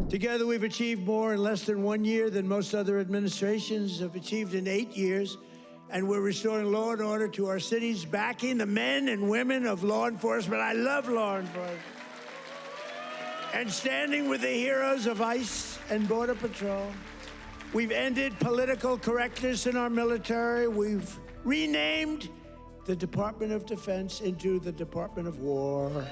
Together, we've achieved more in less than 1 year than most other administrations have achieved in 8 years. And we're restoring law and order to our cities, backing the men and women of law enforcement. I love law enforcement. And standing with the heroes of ICE and Border Patrol. We've ended political correctness in our military. We've renamed the Department of Defense into the Department of War.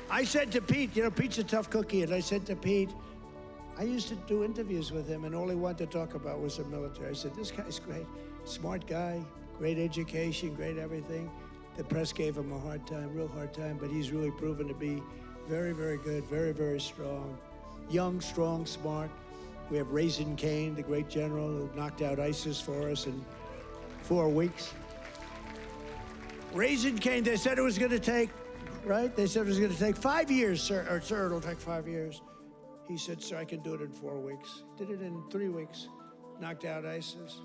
I said to Pete, you know, Pete's a tough cookie, and I said to Pete, I used to do interviews with him, and all he wanted to talk about was the military. I said, this guy's great, smart guy, great education, great everything. The press gave him a hard time, real hard time, but he's really proven to be very, very good, very, very strong. Young, strong, smart. We have Raisin Cain, the great general who knocked out ISIS for us in 4 weeks. Raisin Cain, they said it was going to take, right? They said it was going to take 5 years, sir. Or, sir, it'll take 5 years. He said, sir, I can do it in 4 weeks. Did it in 3 weeks. Knocked out ISIS.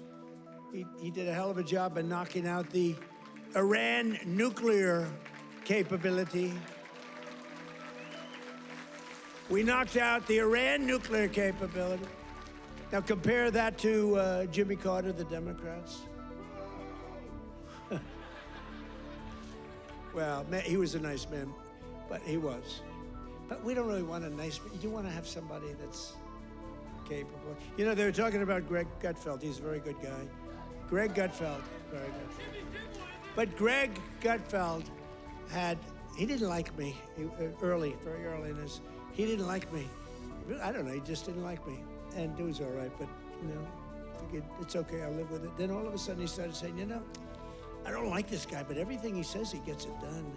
He did a hell of a job in knocking out the Iran nuclear capability. We knocked out the Iran nuclear capability. Now compare that to Jimmy Carter, the Democrats. Well, he was a nice man, but he was. But we don't really want a nice man. You want to have somebody that's capable. You know, they were talking about Greg Gutfeld. He's a very good guy. Greg Gutfeld, very good. But Greg Gutfeld he didn't like me very early in his, he didn't like me. I don't know, he just didn't like me. And it was all right, but, you know, it's okay, I'll live with it. Then all of a sudden he started saying, you know, I don't like this guy, but everything he says, he gets it done.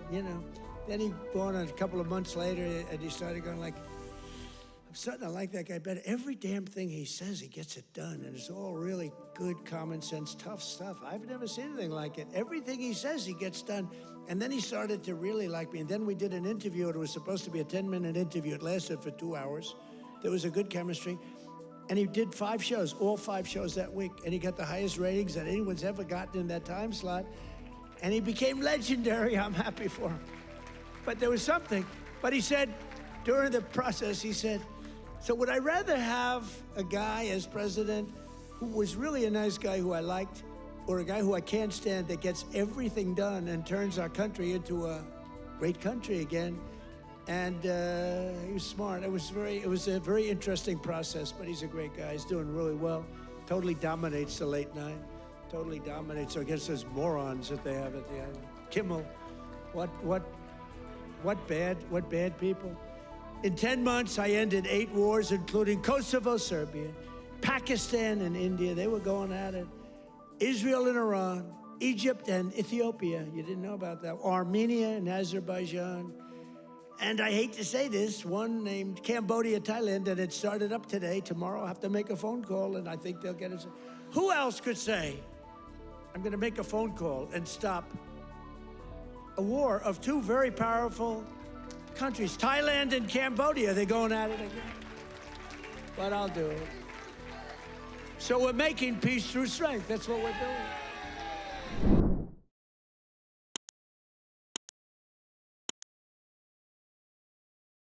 And, you know, then he gone on a couple of months later, and he started going like, I'm starting to like that guy better. Every damn thing he says, he gets it done, and it's all really good, common sense, tough stuff. I've never seen anything like it. Everything he says, he gets done. And then he started to really like me, and then we did an interview. It was supposed to be a 10-minute interview. It lasted for 2 hours. There was a good chemistry. And he did 5 shows, all 5 shows that week, and he got the highest ratings that anyone's ever gotten in that time slot. And he became legendary. I'm happy for him. But there was something. But he said, during the process, he said, so would I rather have a guy as president who was really a nice guy who I liked, or a guy who I can't stand that gets everything done and turns our country into a great country again? And he was smart. It was a very interesting process, but he's a great guy. He's doing really well. Totally dominates the late night. Totally dominates against those morons that they have at the end. Kimmel, what bad people. In 10 months, I ended 8 wars, including Kosovo, Serbia, Pakistan and India. They were going at it. Israel and Iran, Egypt and Ethiopia. You didn't know about that. Armenia and Azerbaijan. And I hate to say this, one named Cambodia, Thailand, and it started up today. Tomorrow I'll have to make a phone call, and I think they'll get it. Who else could say, I'm going to make a phone call and stop a war of 2 very powerful countries, Thailand and Cambodia? They're going at it again. But I'll do it. So we're making peace through strength. That's what we're doing.